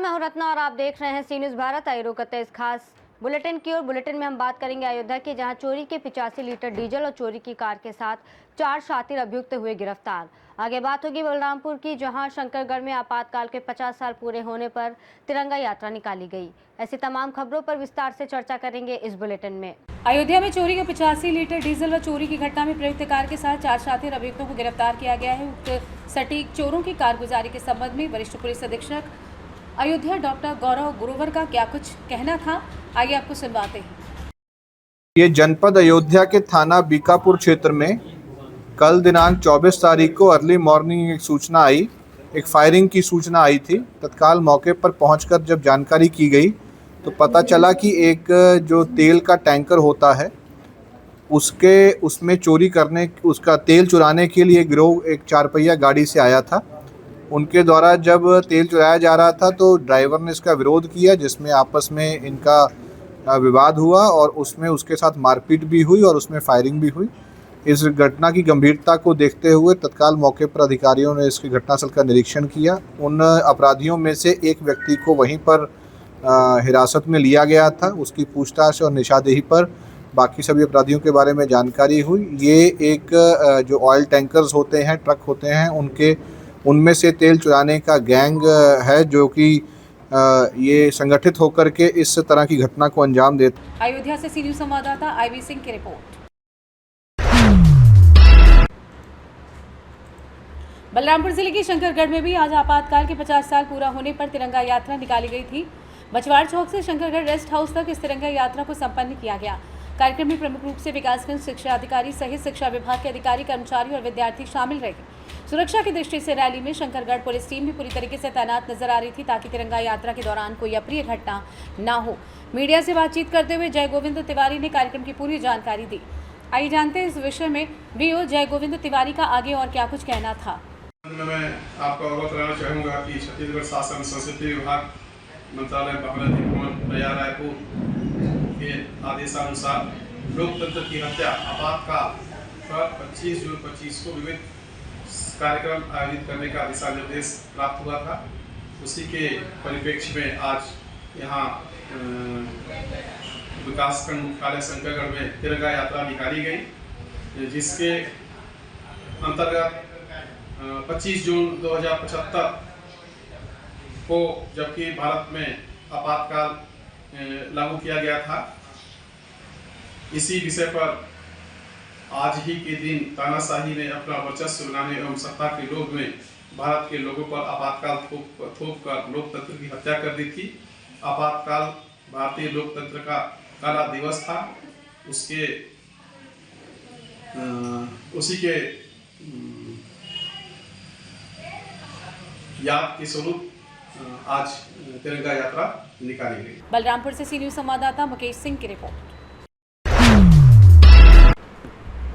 मैं हूं रत्ना और आप देख रहे हैं सी न्यूज़ भारत। आइए रुक करते हैं इस खास बुलेटिन की ओर। बुलेटिन में हम बात करेंगे अयोध्या की, जहां चोरी के 85 लीटर डीजल और चोरी की कार के साथ 4 शातिर अभियुक्त हुए गिरफ्तार। आगे बात होगी बलरामपुर की, जहां शंकरगढ़ में आपातकाल के 50 साल पूरे होने पर तिरंगा यात्रा निकाली गई। ऐसी तमाम खबरों पर विस्तार से चर्चा करेंगे इस बुलेटिन में। अयोध्या में चोरी के 85 लीटर डीजल व चोरी की घटना में प्रयुक्त कार के साथ 4 शातिर अभियुक्तों को गिरफ्तार किया गया है। उक्त सटीक चोरों की कारगुजारी के संबंध में वरिष्ठ पुलिस अधीक्षक अयोध्या डॉक्टर गौरव गुरुवर का क्या कुछ कहना था, आइए आपको सुनवाते हैं। ये जनपद अयोध्या के थाना बीकापुर क्षेत्र में कल दिनांक 24 तारीख को अर्ली मॉर्निंग एक सूचना आई, एक फायरिंग की सूचना आई थी। तत्काल मौके पर पहुंचकर जब जानकारी की गई तो पता चला कि एक जो तेल का टैंकर होता है उसमें चोरी करने, उसका तेल चुराने के लिए गिरोह एक 4 पहिया गाड़ी से आया था। उनके द्वारा जब तेल चुराया जा रहा था तो ड्राइवर ने इसका विरोध किया, जिसमें आपस में इनका विवाद हुआ और उसमें उसके साथ मारपीट भी हुई और उसमें फायरिंग भी हुई। इस घटना की गंभीरता को देखते हुए तत्काल मौके पर अधिकारियों ने इसकी घटनास्थल का निरीक्षण किया। उन अपराधियों में से एक व्यक्ति को वहीं पर हिरासत में लिया गया था। उसकी पूछताछ और निशानदेही पर बाकी सभी अपराधियों के बारे में जानकारी हुई। ये एक जो ऑयल टैंकर्स होते हैं, ट्रक होते हैं, उनमें से तेल चुराने का गैंग है, जो कि ये संगठित होकर के इस तरह की घटना को अंजाम देता। अयोध्या से सी न्यूज़ संवाददाता आईवी सिंह की रिपोर्ट। बलरामपुर जिले के शंकरगढ़ में भी आज आपातकाल के 50 साल पूरा होने पर तिरंगा यात्रा निकाली गई थी। बछवाड़ चौक से शंकरगढ़ रेस्ट हाउस तक इस तिरंगा यात्रा को संपन्न किया गया। कार्यक्रम में प्रमुख रूप से विकासखंड शिक्षा अधिकारी सहित शिक्षा विभाग के अधिकारी, कर्मचारी और विद्यार्थी शामिल रहे। सुरक्षा की दृष्टि से रैली में शंकरगढ़ पुलिस टीम भी पूरी तरीके से तैनात नजर आ रही थी, ताकि तिरंगा यात्रा के दौरान कोई अप्रिय घटना न हो। मीडिया से बातचीत करते हुए जय गोविंद तिवारी ने कार्यक्रम की पूरी जानकारी दी। आइए जानते हैं इस विषय में वीओ जय गोविंद तिवारी का आगे और क्या कुछ कहना था। मैं आपको अवगत कराना चाहूँगा कि छत्तीसगढ़ शासन संस्कृति विभाग मंत्रालय भवन प्रयाग रायपुर के आदेशानुसार लोकतंत्र की हत्या आपातकाल पर 25 जून 25 को विविध कार्यक्रम आयोजित करने का दिशा निर्देश प्राप्त हुआ था। उसी के परिप्रेक्ष्य में आज यहाँ विकासखंड मुख्यालय शंकरगढ़ में तिरंगा यात्रा निकाली गई, जिसके अंतर्गत 25 जून 2075 को, जबकि भारत में आपातकाल लागू किया गया था, इसी विषय पर आज ही के दिन तानाशाही ने अपना वर्चस्व बनाने एवं सत्ता के लोभ में भारत के लोगों पर आपातकाल थोप कर लोकतंत्र की हत्या कर दी थी। आपातकाल भारतीय लोकतंत्र का काला दिवस था। उसी के याद के स्वरूप आज तिरंगा यात्रा निकाली गई। बलरामपुर से सी न्यूज़ संवाददाता मुकेश सिंह की रिपोर्ट।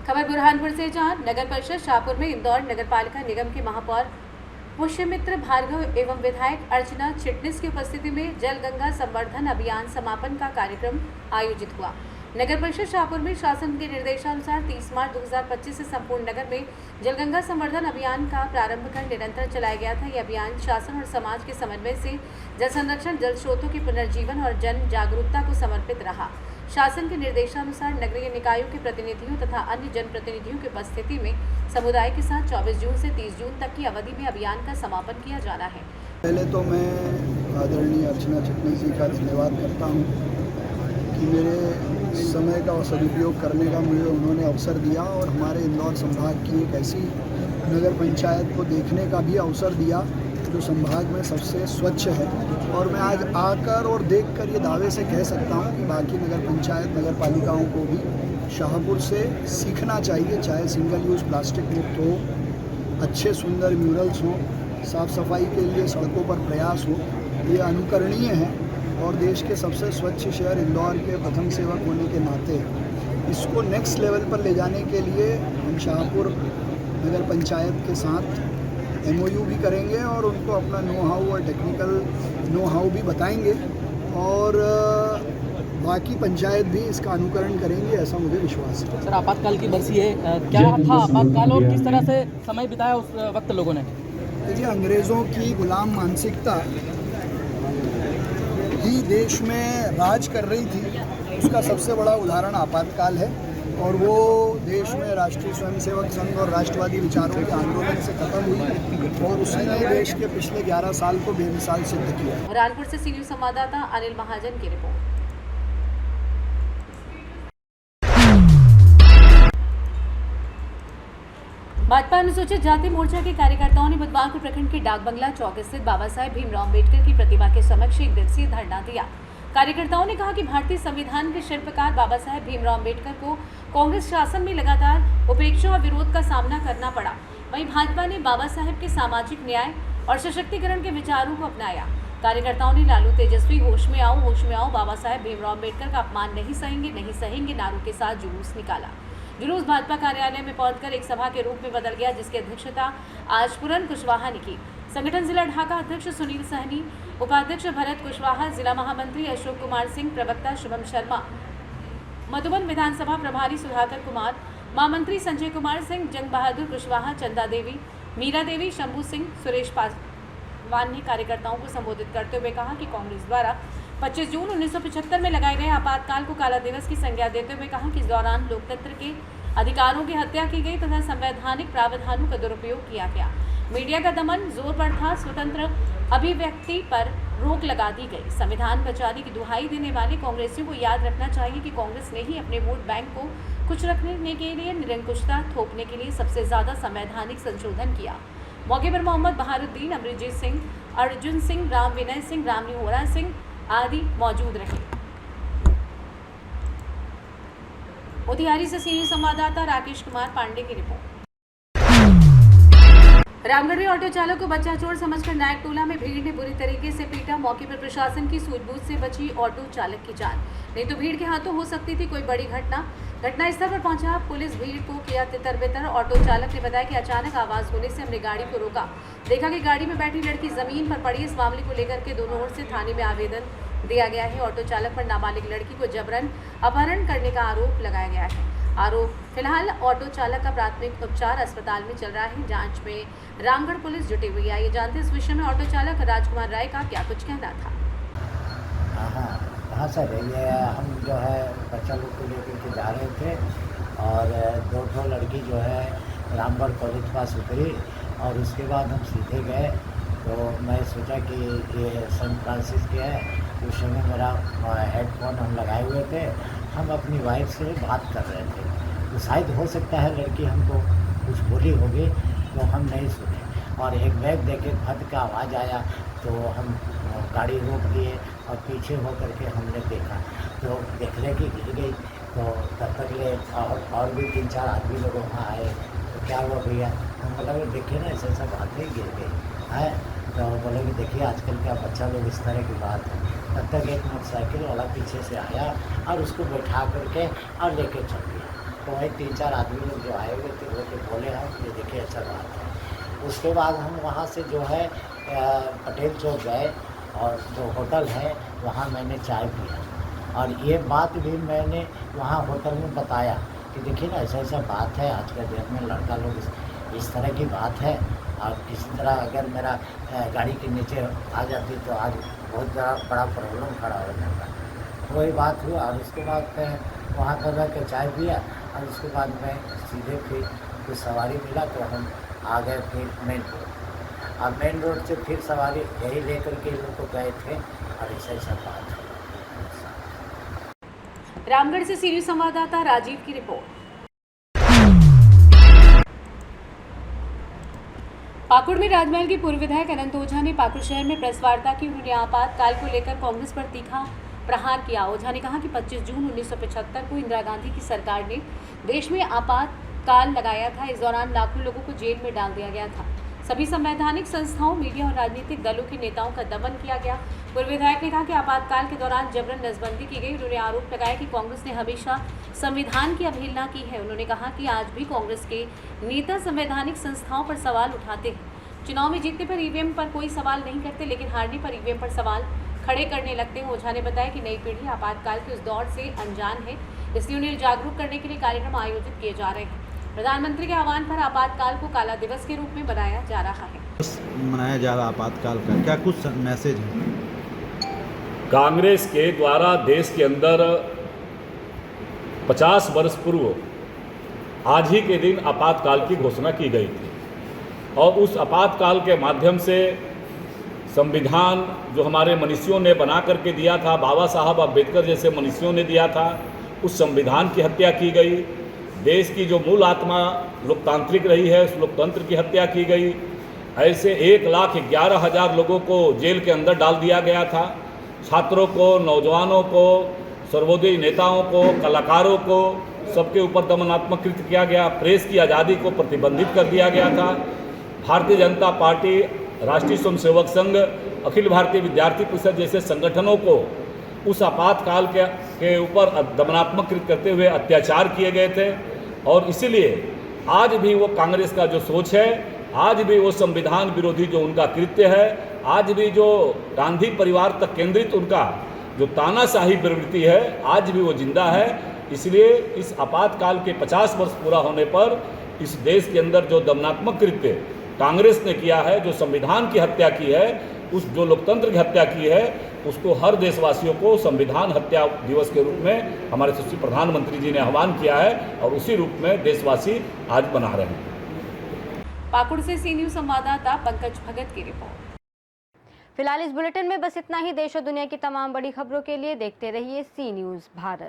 खबर बुरहानपुर से, जहां नगर परिषद शाहपुर में इंदौर नगर पालिका निगम के महापौर पुष्यमित्र भार्गव एवं विधायक अर्चना चिटनिस की उपस्थिति में जल गंगा संवर्धन अभियान समापन का कार्यक्रम आयोजित हुआ। नगर परिषद शाहपुर में शासन के निर्देशानुसार 30 मार्च 2025 से संपूर्ण नगर में जलगंगा संवर्धन अभियान का प्रारंभ कर निरंतर चलाया गया था। यह अभियान शासन और समाज के समन्वय से जल संरक्षण, जल स्रोतों के पुनर्जीवन और जन जागरूकता को समर्पित रहा। शासन के निर्देशानुसार नगरीय निकायों के प्रतिनिधियों तथा अन्य जनप्रतिनिधियों की उपस्थिति में समुदाय के साथ 24 जून से 30 जून तक की अवधि में अभियान का समापन किया जाना है। पहले तो मैं आदरणीय अर्चना चिटनिस जी का धन्यवाद करता हूँ कि मेरे समय का सदुपयोग करने का मुझे उन्होंने अवसर दिया और हमारे इंदौर संभाग की एक ऐसी नगर पंचायत को देखने का भी अवसर दिया जो संभाग में सबसे स्वच्छ है। और मैं आज आकर और देखकर ये दावे से कह सकता हूँ कि बाकी नगर पंचायत, नगर पालिकाओं को भी शाहपुर से सीखना चाहिए, चाहे सिंगल यूज़ प्लास्टिक मुक्त हो, अच्छे सुंदर म्यूरल्स हों, साफ़ सफाई के लिए सड़कों पर प्रयास हो, ये अनुकरणीय है। और देश के सबसे स्वच्छ शहर इंदौर के प्रथम सेवक होने के नाते इसको नेक्स्ट लेवल पर ले जाने के लिए हम शाहपुर नगर पंचायत के साथ MOU भी करेंगे और उनको अपना नो हाउ और टेक्निकल नो हाउ भी बताएंगे और बाकी पंचायत भी इसका अनुकरण करेंगे, ऐसा मुझे विश्वास है। सर, आपातकाल की बरसी है, क्या था आपातकाल और किस तरह से समय बिताया उस वक्त लोगों ने? देखिए, अंग्रेज़ों की गुलाम मानसिकता विधि देश में राज कर रही थी उसका सबसे बड़ा उदाहरण आपातकाल है और वो देश में राष्ट्रीय स्वयंसेवक संघ और राष्ट्रवादी विचारों के आंदोलन से खत्म हुई और उसी ने देश के पिछले 11 साल को बेमिसाल सिद्ध किया। बुरहानपुर से सी न्यूज़ संवाददाता अनिल महाजन की रिपोर्ट। भाजपा अनुसूचित जाति मोर्चा के कार्यकर्ताओं ने बुधवार को प्रखंड के डाक बंगला चौक स्थित बाबा साहेब भीमराव अम्बेडकर की प्रतिमा के समक्ष एक दिवसीय धरना दिया। कार्यकर्ताओं ने कहा कि भारतीय संविधान के शिल्पकार बाबा साहेब भीमराव अम्बेडकर को कांग्रेस शासन में लगातार उपेक्षा और विरोध का सामना करना पड़ा। वहीं भाजपा ने बाबा साहेब के सामाजिक न्याय और सशक्तिकरण के विचारों को अपनाया। कार्यकर्ताओं ने लालू तेजस्वी होश में आओ बाबा साहेब भीमराव अम्बेडकर का अपमान नहीं सहेंगे नारों के साथ जुलूस निकाला। जुलूस भाजपा कार्यालय में पहुंचकर एक सभा के रूप में बदल गया, जिसकी अध्यक्षता आज पूरन कुशवाहा ने की। संगठन जिला ढाका अध्यक्ष सुनील सहनी, उपाध्यक्ष भरत कुशवाहा, जिला महामंत्री अशोक कुमार सिंह, प्रवक्ता शुभम शर्मा, मधुबन विधानसभा प्रभारी सुधाकर कुमार, महामंत्री संजय कुमार सिंह, जंग बहादुर कुशवाहा, चंदा देवी, मीरा देवी, शंभू सिंह, सुरेश पासवान ने कार्यकर्ताओं को संबोधित करते हुए कहा कि कांग्रेस द्वारा 25 जून 1975 में लगाए गए आपातकाल को काला दिवस की संज्ञा देते हुए कहा कि इस दौरान लोकतंत्र के अधिकारों की हत्या की गई तथा संवैधानिक प्रावधानों का दुरुपयोग किया गया। मीडिया का दमन जोर पर था, स्वतंत्र अभिव्यक्ति पर रोक लगा दी गई। संविधान बचाने की दुहाई देने वाले कांग्रेसियों को याद रखना चाहिए कि कांग्रेस ने ही अपने वोट बैंक को खुश रखने के लिए, निरंकुशता थोपने के लिए सबसे ज्यादा संवैधानिक संशोधन किया। मौके पर मोहम्मद बहारुद्दीन, अमरजीत सिंह, अर्जुन सिंह, राम विनय सिंह, रामनिहोरा सिंह आदि मौजूद रहे। मोतिहारी से सी न्यूज़ संवाददाता राकेश कुमार पांडे की रिपोर्ट। रामगढ़ में ऑटो चालक को बच्चा चोर समझकर नायक टोला में भीड़ ने बुरी तरीके से पीटा। मौके पर प्रशासन की सूझबूझ से बची ऑटो चालक की जान, नहीं तो भीड़ के हाथों हो सकती थी कोई बड़ी घटना। घटनास्थल पर पहुंचा पुलिस भीड़ को किया तितर-बितर। ऑटो चालक ने बताया कि अचानक आवाज होने से हमने गाड़ी को रोका, देखा कि गाड़ी में बैठी लड़की जमीन पर पड़ी। इस मामले को लेकर के दोनों ओर से थाने में आवेदन दिया गया है। ऑटो चालक पर नाबालिग लड़की को जबरन अपहरण करने का आरोप लगाया गया है। फिलहाल ऑटो चालक का प्राथमिक उपचार अस्पताल में चल रहा है। जांच में रामगढ़ पुलिस जुटी हुई है। ये जानते इस विषय में ऑटो चालक राजकुमार राय का क्या कुछ कहना था। हाँ सर, ये हम जो है बच्चा लोग को लेकर के जा रहे थे और दो लड़की जो है रामगढ़ कॉलेज पास उतरी और उसके बाद हम सीधे गए। तो मैं सोचा कि ये सेंट फ्रांसिस के है। उस समय मेरा हेडफोन हम लगाए हुए थे, हम अपनी वाइफ से बात कर रहे थे। तो शायद हो सकता है लड़की हमको कुछ बोली होगी, तो हम नहीं सुने और एक बैग देखे फट का आवाज़ आया तो हम गाड़ी रोक लिए और पीछे हो करके हमने देखा तो देखने की गिर गई। तो तब तक ले और भी 3-4 आदमी लोग वहाँ आए। तो क्या हुआ भैया? हम बोला देखिए ना ऐसा बात है, गिर गई है। तो बोले कि देखिए आजकल क्या बच्चा लोग इस तरह की बात है। तब तक एक मोटरसाइकिल वाला पीछे से आया और उसको बैठा करके और लेके चल गया। तो वही 3-4 आदमी लोग जो आए हुए थे वो तो बोले हम ये देखिए ऐसा बात है। उसके बाद हम वहाँ से जो है पटेल चौक गए और जो होटल है वहाँ मैंने चाय पिया और ये बात भी मैंने वहाँ होटल में बताया कि देखिए ना ऐसा बात है। आज के दिन में लड़का लोग इस तरह की बात है और किसी तरह अगर मेरा गाड़ी के नीचे आ जाती तो आज बहुत बड़ा प्रॉब्लम खड़ा हो जाता। वही बात हुआ और उसके बाद मैं वहाँ पर रह कर चाय पिया और उसके बाद मैं सीधे फिर कुछ सवारी मिला तो हम आ गए फिर मेन रोड। और मेन रोड से फिर सवारी यही लेकर के लोग को गए थे और ऐसा बात है। रामगढ़ से सी न्यूज़ संवाददाता राजीव की रिपोर्ट। पाकुड़ में राजमहल के पूर्व विधायक अनंत ओझा ने पाकुड़ शहर में प्रेस वार्ता की। उन्होंने आपातकाल को लेकर कांग्रेस पर तीखा प्रहार किया। ओझा ने कहा कि 25 जून 1975 को इंदिरा गांधी की सरकार ने देश में आपातकाल लगाया था। इस दौरान लाखों लोगों को जेल में डाल दिया गया था। सभी संवैधानिक संस्थाओं, मीडिया और राजनीतिक दलों के नेताओं का दमन किया गया। पूर्व विधायक ने कहा कि आपातकाल के दौरान जबरन नसबंदी की गई। उन्होंने आरोप लगाया कि कांग्रेस ने हमेशा संविधान की अवहेलना की है। उन्होंने कहा कि आज भी कांग्रेस के नेता संवैधानिक संस्थाओं पर सवाल उठाते हैं। चुनाव में जीतने पर ईवीएम पर कोई सवाल नहीं करते, लेकिन हारने पर ईवीएम पर सवाल खड़े करने लगते हैं। ओझा ने बताया कि नई पीढ़ी आपातकाल के उस दौर से अनजान है, इसलिए उन्हें जागरूक करने के लिए कार्यक्रम आयोजित किए जा रहे हैं। प्रधानमंत्री के आह्वान पर आपातकाल को काला दिवस के रूप में मनाया जा रहा है। मनाया जा रहा आपातकाल का क्या कुछ मैसेज है? कांग्रेस के द्वारा देश के अंदर 50 वर्ष पूर्व आज ही के दिन आपातकाल की घोषणा की गई थी और उस आपातकाल के माध्यम से संविधान जो हमारे मनीषियों ने बना करके दिया था, बाबा साहब अम्बेडकर जैसे मनीषियों ने दिया था, उस संविधान की हत्या की गई। देश की जो मूल आत्मा लोकतांत्रिक रही है, उस लोकतंत्र की हत्या की गई। ऐसे 1,11,000 लोगों को जेल के अंदर डाल दिया गया था। छात्रों को, नौजवानों को, सर्वोदयी नेताओं को, कलाकारों को, सबके ऊपर दमनात्मक कृत्य किया गया। प्रेस की आज़ादी को प्रतिबंधित कर दिया गया था। भारतीय जनता पार्टी, राष्ट्रीय स्वयंसेवक संघ, अखिल भारतीय विद्यार्थी परिषद जैसे संगठनों को उस आपातकाल के ऊपर दमनात्मक कृत्य करते हुए अत्याचार किए गए थे और इसीलिए आज भी वो कांग्रेस का जो सोच है, आज भी वो संविधान विरोधी जो उनका कृत्य है, आज भी जो गांधी परिवार तक केंद्रित उनका जो तानाशाही प्रवृत्ति है, आज भी वो जिंदा है। इसलिए इस आपातकाल के 50 वर्ष पूरा होने पर इस देश के अंदर जो दमनात्मक कृत्य कांग्रेस ने किया है, जो संविधान की हत्या की है, उस जो लोकतंत्र की हत्या की है, उसको हर देशवासियों को संविधान हत्या दिवस के रूप में हमारे यशस्वी प्रधानमंत्री जी ने आह्वान किया है और उसी रूप में देशवासी आज मना रहे हैं। पाकुड़ से सी न्यूज संवाददाता पंकज भगत की रिपोर्ट। फिलहाल इस बुलेटिन में बस इतना ही। देश और दुनिया की तमाम बड़ी खबरों के लिए देखते रहिए सी न्यूज़ भारत।